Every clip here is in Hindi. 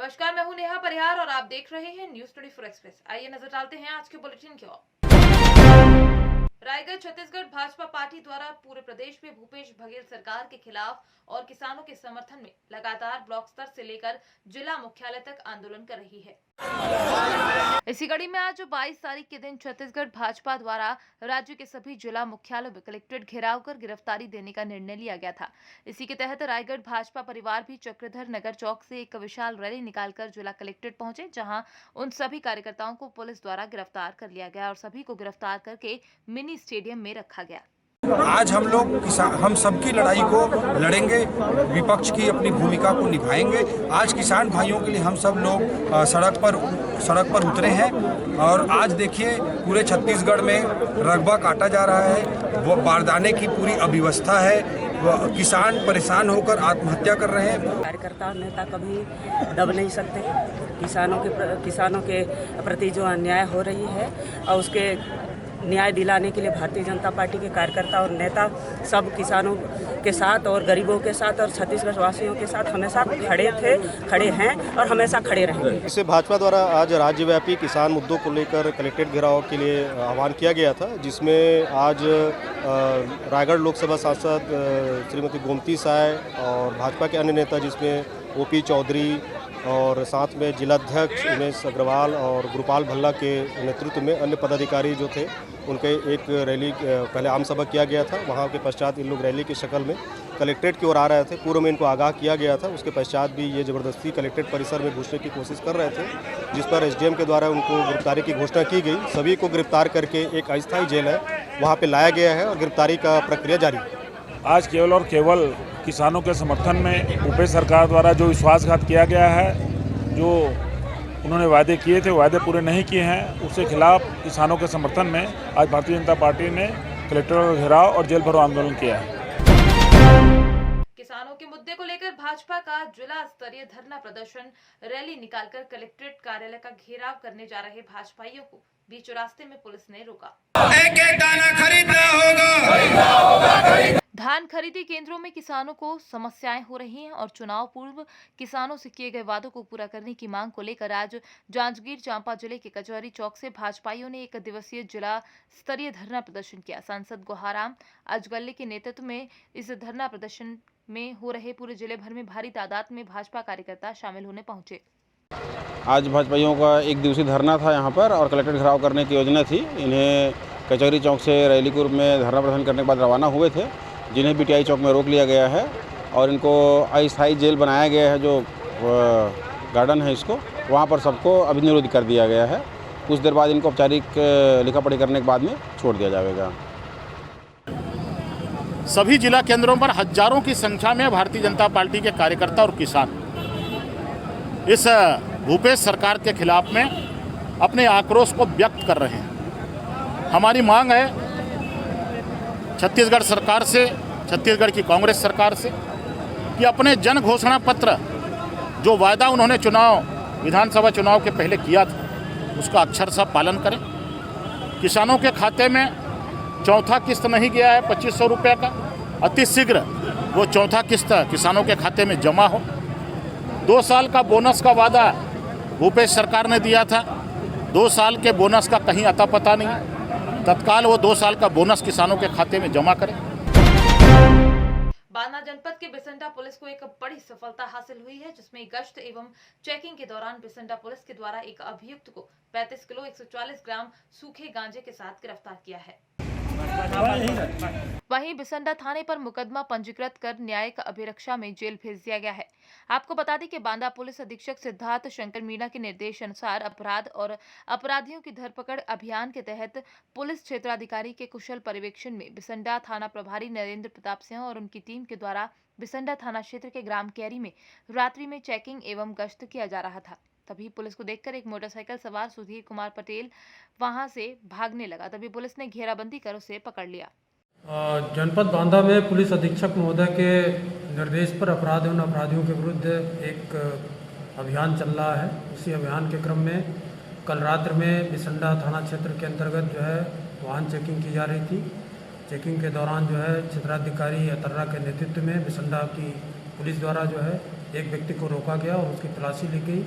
नमस्कार, मैं हूं नेहा परिहार और आप देख रहे हैं न्यूज 24 एक्सप्रेस। आइए नजर डालते हैं आज के बुलेटिन की ओर। रायगढ़ छत्तीसगढ़ भाजपा पार्टी द्वारा पूरे प्रदेश में भूपेश बघेल सरकार के खिलाफ और किसानों के समर्थन में लगातार ब्लॉक स्तर से लेकर जिला मुख्यालय तक आंदोलन कर रही है। इसी कड़ी में आज 22 तारीख के दिन छत्तीसगढ़ भाजपा द्वारा राज्य के सभी जिला मुख्यालयों में कलेक्ट्रेट घेराव कर गिरफ्तारी देने का निर्णय लिया गया था। इसी के तहत रायगढ़ भाजपा परिवार भी चक्रधर नगर चौक से एक विशाल रैली निकालकर जिला कलेक्ट्रेट पहुंचे, जहां उन सभी कार्यकर्ताओं को पुलिस द्वारा गिरफ्तार कर लिया गया और सभी को गिरफ्तार करके मिनी स्टेडियम में रखा गया। आज हम लोग हम सबकी लड़ाई को लड़ेंगे, विपक्ष की अपनी भूमिका को निभाएंगे। आज किसान भाइयों के लिए हम सब लोग सड़क पर उतरे हैं और आज देखिए पूरे छत्तीसगढ़ में रकबा काटा जा रहा है, वो बारदाने की पूरी अव्यवस्था है, किसान परेशान होकर आत्महत्या कर रहे हैं। कार्यकर्ता नेता कभी दब नहीं सकते। किसानों के प्रति जो अन्याय हो रही है और उसके न्याय दिलाने के लिए भारतीय जनता पार्टी के कार्यकर्ता और नेता सब किसानों के साथ और गरीबों के साथ और छत्तीसगढ़ वासियों के साथ हमेशा खड़े हैं और हमेशा खड़े रहेंगे। इससे भाजपा द्वारा आज राज्यव्यापी किसान मुद्दों को लेकर कलेक्ट्रेट घेराव के लिए आह्वान किया गया था, जिसमें आज रायगढ़ लोकसभा सांसद श्रीमती गोमती साय और भाजपा के अन्य नेता जिसमें ओपी चौधरी और साथ में जिलाध्यक्ष उमेश अग्रवाल और गुरुपाल भल्ला के नेतृत्व में अन्य पदाधिकारी जो थे, उनके एक रैली पहले आम सभा किया गया था। वहाँ के पश्चात इन लोग रैली की शक्ल में कलेक्ट्रेट की ओर आ रहे थे। पूर्व में इनको आगाह किया गया था, उसके पश्चात भी ये ज़बरदस्ती कलेक्ट्रेट परिसर में घुसने की कोशिश कर रहे थे, जिस पर एसडीएम के द्वारा उनको गिरफ्तारी की घोषणा की गई। सभी को गिरफ्तार करके एक अस्थायी जेल है वहाँ पर लाया गया है और गिरफ्तारी का प्रक्रिया जारी है। आज केवल और केवल किसानों के समर्थन में भूपेश सरकार द्वारा जो विश्वासघात किया गया है, जो उन्होंने वादे किए थे वादे पूरे नहीं किए हैं, उसके खिलाफ किसानों के समर्थन में आज भारतीय जनता पार्टी ने कलेक्टर घेराव और जेल भरो आंदोलन किया है। किसानों के मुद्दे को लेकर भाजपा का जिला स्तरीय धरना प्रदर्शन रैली निकालकर कलेक्ट्रेट कार्यालय का घेराव करने जा रहे भाजपाइयों को बीच रास्ते में पुलिस ने रोका। एक दाना खरीदना होगा। धान खरीदी केंद्रों में किसानों को समस्याएं हो रही हैं और चुनाव पूर्व किसानों से किए गए वादों को पूरा करने की मांग को लेकर आज जांजगीर चांपा जिले के कचहरी चौक से भाजपाइयों ने एक दिवसीय जिला स्तरीय धरना प्रदर्शन किया। सांसद गुहाराम अजगल्ले के नेतृत्व में इस धरना प्रदर्शन में हो रहे पूरे जिले भर में भारी तादाद में भाजपा कार्यकर्ता शामिल होने पहुंचे। आज भाजपाइयों का एक दिवसीय धरना था यहाँ पर और कलेक्ट्रेट घेराव करने की योजना थी। इन्हें कचहरी चौक से रैली के रूप में धरना प्रदर्शन करने के बाद रवाना हुए थे, जिन्हें बीटीआई चौक में रोक लिया गया है और इनको अस्थायी जेल बनाया गया है, जो गार्डन है इसको, वहाँ पर सबको अभिनिरोध कर दिया गया है। कुछ देर बाद इनको औपचारिक लिखा पढ़ी करने के बाद में छोड़ दिया जाएगा। सभी जिला केंद्रों पर हजारों की संख्या में भारतीय जनता पार्टी के कार्यकर्ता और किसान इस भूपेश सरकार के खिलाफ में अपने आक्रोश को व्यक्त कर रहे हैं। हमारी मांग है छत्तीसगढ़ सरकार से, छत्तीसगढ़ की कांग्रेस सरकार से, कि अपने जन घोषणा पत्र जो वायदा उन्होंने विधानसभा चुनाव के पहले किया था, उसका अक्षरशः पालन करें। किसानों के खाते में चौथा किस्त नहीं गया है 2500 रुपये का, अति शीघ्र वो चौथा किस्त किसानों के खाते में जमा हो। 2 साल का बोनस का वादा भूपेश सरकार ने दिया था, 2 साल के बोनस का कहीं अता पता नहीं। तत्काल वो 2 साल का बोनस किसानों के खाते में जमा करें। बांदा जनपद के बिसंडा पुलिस को एक बड़ी सफलता हासिल हुई है, जिसमें गश्त एवं चेकिंग के दौरान बिसंडा पुलिस के द्वारा एक अभियुक्त को 35 किलो 140 ग्राम सूखे गांजे के साथ गिरफ्तार किया है। वहीं बिसंडा थाने पर मुकदमा पंजीकृत कर न्यायिक अभिरक्षा में जेल भेज दिया गया है। आपको बता दें कि बांदा पुलिस अधीक्षक सिद्धार्थ शंकर मीणा के निर्देश अनुसार अपराध और अपराधियों की धरपकड़ अभियान के तहत पुलिस क्षेत्राधिकारी के कुशल पर्यवेक्षण में बिसंडा थाना प्रभारी नरेंद्र प्रताप सिंह और उनकी टीम के द्वारा बिसंडा थाना क्षेत्र के ग्राम कैरी में रात्रि में चेकिंग एवं गश्त किया जा रहा था। तभी पुलिस को देखकर एक मोटरसाइकिल सवार सुधीर कुमार पटेल वहां से भागने लगा। तभी पुलिस ने घेराबंदी कर उसे पकड़ लिया। जनपद बांदा में पुलिस अधीक्षक महोदय के निर्देश पर अपराध एवं अपराधियों के विरुद्ध एक अभियान चल रहा है। उसी अभियान के क्रम में कल रात्रि में बिसंडा थाना क्षेत्र के अंतर्गत जो है वाहन चेकिंग की जा रही थी। चेकिंग के दौरान जो है क्षेत्राधिकारी अतर्रा के नेतृत्व में बिसंडा की पुलिस द्वारा जो है एक व्यक्ति को रोका गया और उसकी तलाशी ली गई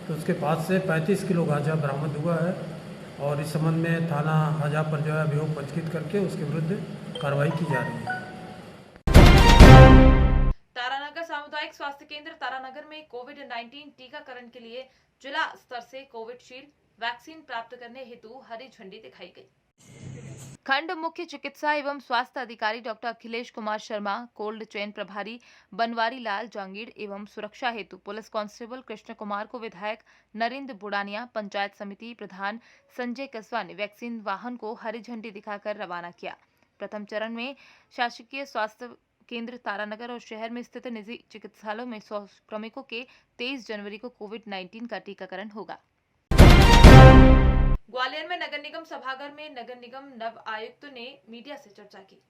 तो उसके पास से 35 किलो गांजा बरामद हुआ है और इस संबंध में थाना हाजा पर जो है अभियोग पंजीकृत करके उसके विरुद्ध कार्रवाई की जा रही है। तारानगर सामुदायिक स्वास्थ्य केंद्र तारानगर में कोविड-19 टीकाकरण के लिए जिला स्तर से कोविशील्ड वैक्सीन प्राप्त करने हेतु हरी झंडी दिखाई गई। खंड मुख्य चिकित्सा एवं स्वास्थ्य अधिकारी doctor Akhilesh Kumar Sharma, cold chain प्रभारी बनवारी लाल जांगीर एवं सुरक्षा हेतु पुलिस कांस्टेबल कृष्ण कुमार को विधायक नरेंद्र बुडानिया, पंचायत समिति प्रधान संजय कसवा ने वैक्सीन वाहन को हरी झंडी दिखाकर रवाना किया। प्रथम चरण में शासकीय स्वास्थ्य केंद्र तारानगर और शहर में स्थित निजी चिकित्सालयों में 100 श्रमिकों के 23 जनवरी को कोविड-19 का टीकाकरण होगा। ग्वालियर में नगर निगम सभागार में नगर निगम नव आयुक्त ने मीडिया से चर्चा की।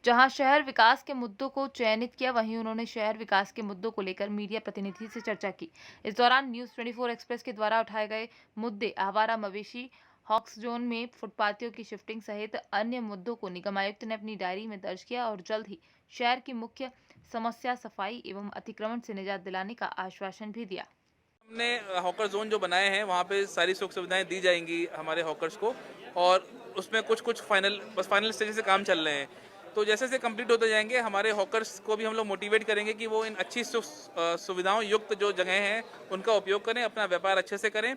जहां शहर विकास के मुद्दों को चयनित किया, वहीं उन्होंने शहर विकास के मुद्दों को लेकर मीडिया प्रतिनिधि से चर्चा की। इस दौरान न्यूज 24 एक्सप्रेस के द्वारा उठाए गए मुद्दे आवारा मवेशी हॉक्स जोन में फुटपाथियों की शिफ्टिंग सहित अन्य मुद्दों को निगम आयुक्त ने अपनी डायरी में दर्ज किया और जल्द ही शहर की मुख्य समस्या सफाई एवं अतिक्रमण से निजात दिलाने का आश्वासन भी दिया। हमने हॉकर जोन जो बनाए हैं वहाँ पे सारी सुख सुविधाएं दी जाएंगी हमारे हॉकर्स को और उसमें कुछ फाइनल स्टेज से काम चल रहे हैं। तो जैसे जैसे कंप्लीट होते जाएंगे हमारे हॉकर्स को भी हम लोग मोटिवेट करेंगे कि वो इन अच्छी सुविधाओं युक्त जो जगह हैं उनका उपयोग करें, अपना व्यापार अच्छे से करें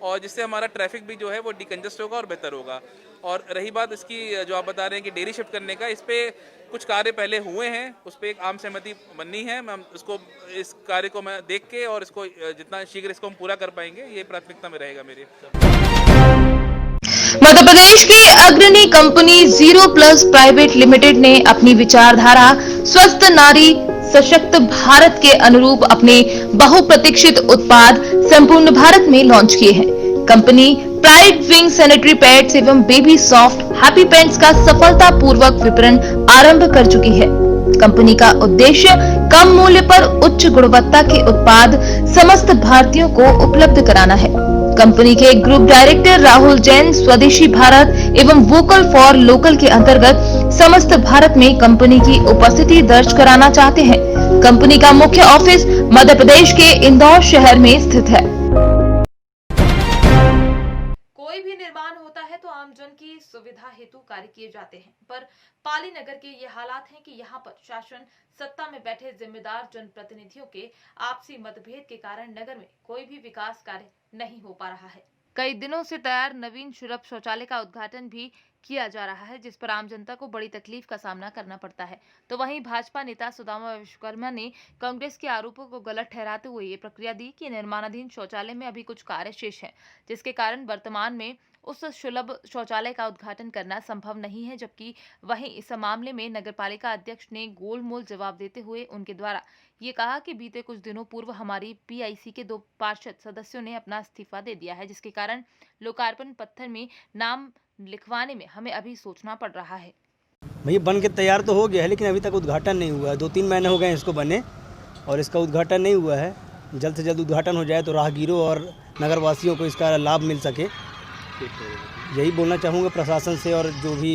और जिससे हमारा ट्रैफिक भी जो है वो डिकंजस्ट होगा और बेहतर होगा। और रही बात इसकी जो आप बता रहे हैं कि डेयरी शिफ्ट करने का, इस पे कुछ कार्य पहले हुए हैं, उस पर एक आम सहमति बननी है। मैं इसको इस कार्य को मैं देख के और इसको जितना शीघ्र इसको हम पूरा कर पाएंगे ये प्राथमिकता में रहेगा मेरी। मध्य प्रदेश की अग्रणी कंपनी 0+ प्राइवेट लिमिटेड ने अपनी विचारधारा स्वस्थ नारी सशक्त भारत के अनुरूप अपने बहुप्रतीक्षित उत्पाद संपूर्ण भारत में लॉन्च किए हैं। Company pride wing sanitary pads एवं बेबी सॉफ्ट हैप्पी पैंट्स का सफलतापूर्वक विपणन आरंभ कर चुकी है। कंपनी का उद्देश्य कम मूल्य पर उच्च गुणवत्ता के उत्पाद समस्त भारतीयों को उपलब्ध कराना है। कंपनी के ग्रुप डायरेक्टर राहुल जैन स्वदेशी भारत एवं वोकल फॉर लोकल के अंतर्गत समस्त भारत में कंपनी की उपस्थिति दर्ज कराना चाहते हैं। कंपनी का मुख्य ऑफिस मध्य प्रदेश के इंदौर शहर में स्थित है। कोई भी निर्माण होता है तो आमजन की सुविधा हेतु कार्य किए जाते हैं, पर पाली नगर के ये हालात हैं कि यहाँ पर शासन सत्ता में बैठे जिम्मेदार जनप्रतिनिधियों के आपसी मतभेद के कारण नगर में कोई भी विकास कार्य नहीं हो पा रहा है। कई दिनों से तैयार नवीन सुलभ शौचालय का उद्घाटन भी किया जा रहा है, जिस पर आम जनता को बड़ी तकलीफ का सामना करना पड़ता है। तो वहीं भाजपा नेता सुदामा विश्वकर्मा ने कांग्रेस के आरोपों को गलत ठहराते हुए ये प्रक्रिया दी कि निर्माणाधीन शौचालय में अभी कुछ कार्य शेष है, जिसके कारण वर्तमान में उस सुलभ शौचालय का उद्घाटन करना संभव नहीं है। जबकि वहीं इस मामले में नगरपालिका अध्यक्ष ने गोलमोल जवाब देते हुए उनके द्वारा ये कहा कि बीते कुछ दिनों पूर्व हमारी पीआईसी के 2 पार्षद सदस्यों ने अपना इस्तीफा दे दिया है, जिसके कारण लोकार्पण पत्थर में नाम लिखवाने में हमें अभी सोचना पड़ रहा है। भैया बन के तैयार तो हो गया है, लेकिन अभी तक उद्घाटन नहीं हुआ है। 2-3 महीने हो गए इसको बने और इसका उद्घाटन नहीं हुआ है। जल्द से जल्द उद्घाटन हो जाए तो राहगीरों और नगरवासियों को इसका लाभ मिल सके। यही बोलना चाहूँगा प्रशासन से, और जो भी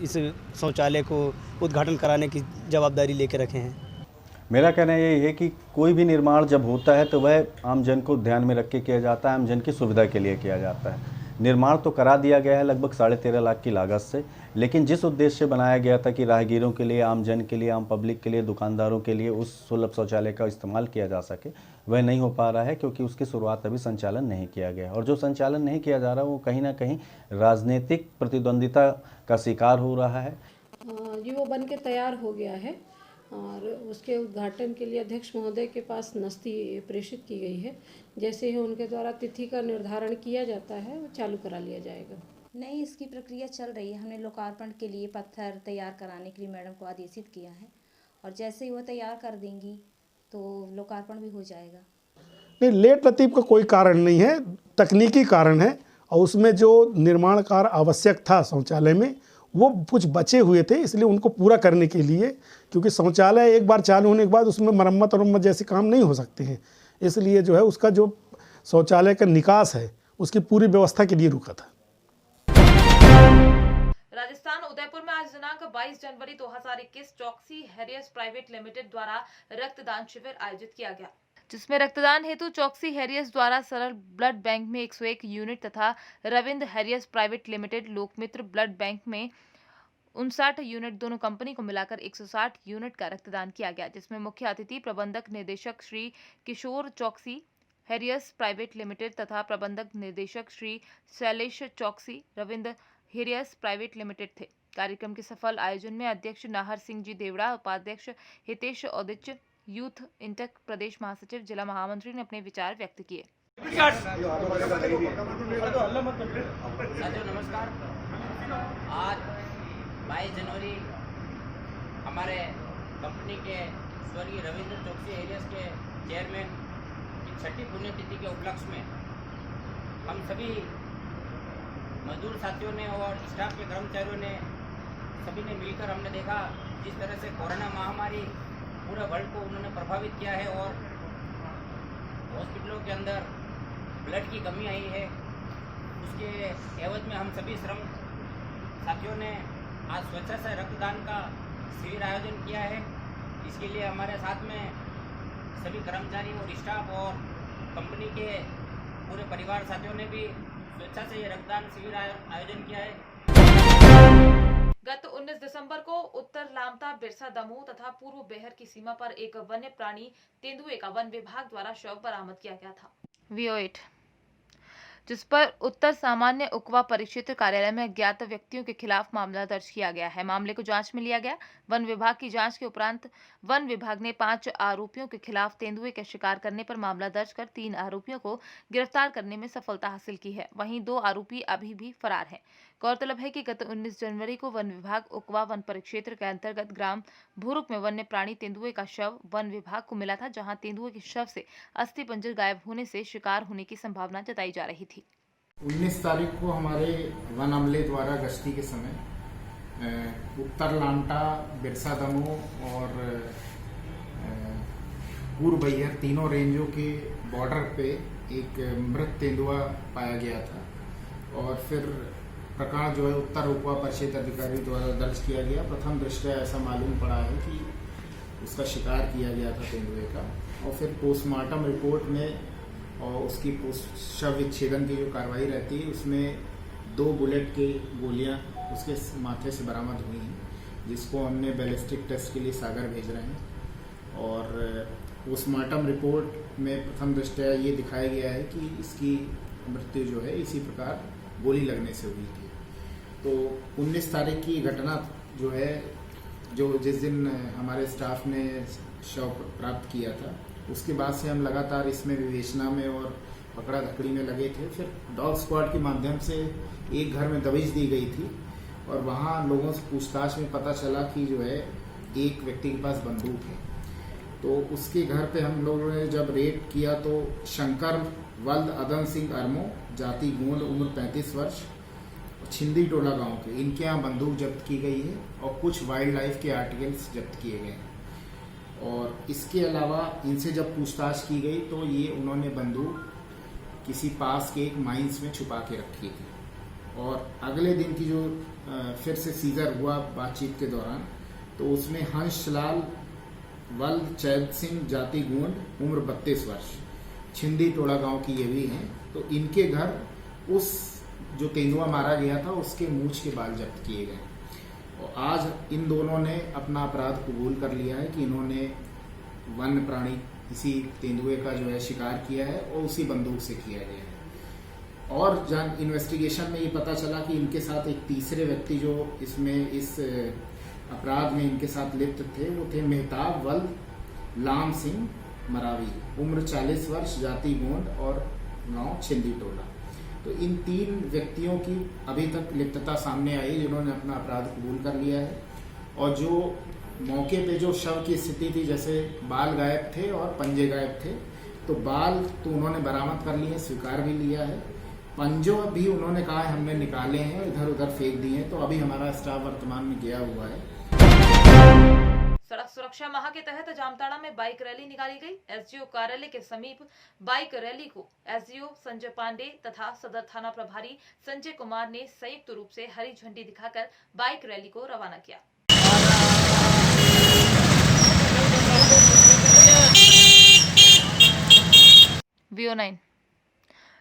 इस शौचालय को उद्घाटन कराने की जवाबदारी लेके रखे हैं। मेरा कहना यही है कि कोई भी निर्माण जब होता है तो वह आम जन को ध्यान में रख के किया जाता है, आम जन की सुविधा के लिए किया जाता है। निर्माण तो करा दिया गया है लगभग 13.5 लाख की लागत से, लेकिन जिस उद्देश्य से बनाया गया था कि राहगीरों के लिए, आम जन के लिए, आम पब्लिक के लिए, दुकानदारों के लिए उस सुलभ शौचालय का इस्तेमाल किया जा सके, वह नहीं हो पा रहा है, क्योंकि उसकी शुरुआत अभी संचालन नहीं किया गया। और जो संचालन नहीं किया जा रहा वो कहीं ना कहीं राजनीतिक प्रतिद्वंदिता का शिकार हो रहा है। जी वो बन के तैयार हो गया है और उसके उद्घाटन के लिए अध्यक्ष महोदय के पास नस्ती प्रेषित की गई है। जैसे ही उनके द्वारा तिथि का निर्धारण किया जाता है वो चालू करा लिया जाएगा। नहीं, इसकी प्रक्रिया चल रही है। हमने लोकार्पण के लिए पत्थर तैयार कराने के लिए मैडम को आदेशित किया है और जैसे ही वो तैयार कर देंगी तो लोकार्पण भी हो जाएगा। नहीं, लेट लतीफ़ का कोई कारण नहीं है, तकनीकी कारण है। और उसमें जो निर्माण कार्य आवश्यक था शौचालय में वो कुछ बचे हुए थे, इसलिए उनको पूरा करने के लिए, क्योंकि शौचालय एक बार चालू होने के बाद उसमें मरम्मत और जैसे काम नहीं हो सकते हैं, इसलिए जो है उसका जो शौचालय का निकास है उसकी पूरी व्यवस्था के लिए रुका था। राजस्थान उदयपुर में आज दिनांक 22 जनवरी 2021 चौकसी हैरियस प्राइवेट लिमिटेड द्वारा रक्तदान शिविर आयोजित किया गया, जिसमें रक्तदान हेतु चौकसी हैरियस द्वारा सरल ब्लड बैंक में 101 यूनिट तथा रविंद्र हैरियस प्राइवेट लिमिटेड लोकमित्र ब्लड बैंक में 59 यूनिट दोनों कंपनी को मिलाकर 160 यूनिट का रक्तदान किया गया, जिसमें मुख्य अतिथि प्रबंधक निदेशक श्री किशोर चौकसी हैरियस प्राइवेट लिमिटेड तथा प्रबंधक निदेशक श्री शैलेश चौकसी रविंद्र हैरियस प्राइवेट लिमिटेड थे। कार्यक्रम के सफल आयोजन में अध्यक्ष नाहर सिंह जी देवड़ा, उपाध्यक्ष हितेश औदिच, यूथ इंटक प्रदेश महासचिव, जिला महामंत्री ने अपने विचार व्यक्त किए। नमस्कार। आज 22 जनवरी हमारे कंपनी के स्वर्गीय रविंद्र चौकसी हैरियस के चेयरमैन की 6ठी पुण्यतिथि के उपलक्ष्य में हम सभी मजदूर साथियों ने और स्टाफ के कर्मचारियों ने सभी ने मिलकर हमने देखा जिस तरह से कोरोना महामारी पूरे वर्ल्ड को उन्होंने प्रभावित किया है और हॉस्पिटलों के अंदर ब्लड की कमी आई है। उसके एवज में हम सभी श्रम साथियों ने आज स्वच्छता से रक्तदान का शिविर आयोजन किया है। इसके लिए हमारे साथ में सभी कर्मचारी और स्टाफ और कंपनी के पूरे परिवार साथियों ने भी स्वेच्छा से ये रक्तदान शिविर आयोजन किया है। गत 19 दिसंबर को उत्तर लामता, बिरसा, दमोह तथा पूर्व बेहर की सीमा पर एक वन्य प्राणी तेंदुए का वन विभाग द्वारा शव बरामद किया गया था, VO8, जिस पर उत्तर सामान्य उकवा परिक्षेत्र कार्यालय में अज्ञात व्यक्तियों के खिलाफ मामला दर्ज किया गया है। मामले को जांच में लिया गया। वन विभाग की जांच के उपरांत वन विभाग ने 5 आरोपियों के खिलाफ तेंदुए के शिकार करने पर मामला दर्ज कर 3 आरोपियों को गिरफ्तार करने में सफलता हासिल की है। वहीं 2 आरोपी अभी भी फरार हैं। गौरतलब है कि गत 19 जनवरी को वन विभाग उकवा वन परिक्षेत्र के अंतर्गत ग्राम भूरुक में वन्य प्राणी तेंदुए का शव वन विभाग को मिला था, जहां तेंदुए के शव से अस्थि पंजर गायब होने से शिकार होने की संभावना जताई जा रही थी। 19 तारीख को हमारे वन अमले द्वारा गश्ती के समय उत्तर लांटा, बिरसा, दमोह और पूर्व बैहर तीनों रेंजों के बॉर्डर पे एक मृत तेंदुआ पाया गया था और फिर प्रकरण जो है उत्तर उकवा परिक्षेत्र अधिकारी द्वारा दर्ज किया गया। प्रथम दृष्टया ऐसा मालूम पड़ा है कि उसका शिकार किया गया था तेंदुए का और फिर पोस्टमार्टम रिपोर्ट में और उसकी शव विच्छेदन की जो कार्रवाई रहती है उसमें 2 बुलेट की गोलियां उसके माथे से बरामद हुई हैं, जिसको हमने बैलिस्टिक टेस्ट के लिए सागर भेज रहे हैं। और पोस्टमार्टम रिपोर्ट में प्रथम दृष्टया ये दिखाया गया है कि इसकी मृत्यु जो है इसी प्रकार गोली लगने से हुई थी। तो 19 तारीख की घटना जो है, जो जिस दिन हमारे स्टाफ ने शव प्राप्त किया था, उसके बाद से हम लगातार इसमें विवेचना में और पकड़ा धकड़ी में लगे थे। फिर डॉग स्क्वाड के माध्यम से एक घर में दबिश दी गई थी और वहाँ लोगों से पूछताछ में पता चला कि जो है एक व्यक्ति के पास बंदूक है। तो उसके घर पे हम लोगों ने जब रेड किया तो शंकर वल्द अदन सिंह अरमो, जाति गोंड, उम्र 35 वर्ष, छिंदी टोला गांव के, इनके यहाँ बंदूक जब्त की गई है और कुछ वाइल्ड लाइफ के आर्टिकल्स जब्त किए गए हैं। और इसके अलावा इनसे जब पूछताछ की गई तो ये उन्होंने बंदूक किसी पास के एक माइंस में छुपा के रखी थी। और अगले दिन की जो फिर से सीजर हुआ बातचीत के दौरान, तो उसमें हंसलाल वल्द चैद सिंह, जाति गोंड, उम्र 32 वर्ष, छिंदी टोला गांव की ये भी हैं। तो इनके घर उस जो तेंदुआ मारा गया था उसके मूंछ के बाल जब्त किए गए और आज इन दोनों ने अपना अपराध कबूल कर लिया है कि इन्होंने वन्य प्राणी इसी तेंदुए का जो है शिकार किया है और उसी बंदूक से किया गया है। और इन्वेस्टिगेशन में ये पता चला कि इनके साथ एक तीसरे व्यक्ति जो इसमें इस अपराध में इनके साथ लिप्त थे, वो थे मेहताब वल्द लाम सिंह मरावी, उम्र 40 वर्ष, जाति गोंड और गांव छिंदी टोला। तो इन 3 व्यक्तियों की अभी तक लिप्तता सामने आई जिन्होंने अपना अपराध कबूल कर लिया है। और जो मौके पे जो शव की स्थिति थी, जैसे बाल गायब थे और पंजे गायब थे, तो बाल तो उन्होंने बरामद कर लिए, स्वीकार भी लिया है। पंजों भी उन्होंने कहा है हमने निकाले हैं, इधर उधर फेंक दिए हैं। तो अभी हमारा स्टाफ वर्तमान में गया हुआ है। सड़क सुरक्षा माह के तहत जामताड़ा में बाइक रैली निकाली गई। एसडीओ कार्यालय के समीप बाइक रैली को एसडीओ संजय पांडे तथा सदर थाना प्रभारी संजय कुमार ने संयुक्त रूप से हरी झंडी दिखाकर बाइक रैली को रवाना किया। VO9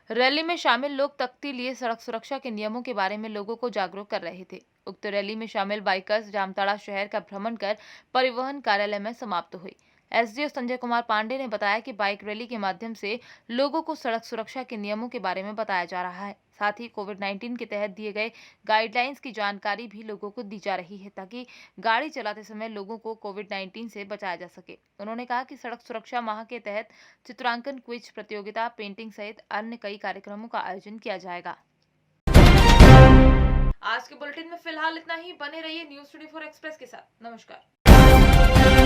रैली में शामिल लोग तख्ती लिए सड़क सुरक्षा के नियमों के बारे में लोगों को जागरूक कर रहे थे। उक्त रैली में शामिल बाइकर्स जामताड़ा शहर का भ्रमण कर परिवहन कार्यालय में समाप्त हुई। एसडीओ संजय कुमार पांडे ने बताया कि बाइक रैली के माध्यम से लोगों को सड़क सुरक्षा के नियमों के बारे में बताया जा रहा है। साथ ही कोविड-19 के तहत दिए गए गाइडलाइंस की जानकारी भी लोगों को दी जा रही है ताकि गाड़ी चलाते समय लोगों को कोविड-19 से बचाया जा सके। उन्होंने कहा कि सड़क सुरक्षा माह के तहत चित्रांकन, क्विज प्रतियोगिता, पेंटिंग सहित अन्य कई कार्यक्रमों का आयोजन किया जाएगा। आज के बुलेटिन में फिलहाल इतना ही। बने रहिए न्यूज़ 24 एक्सप्रेस के साथ। नमस्कार।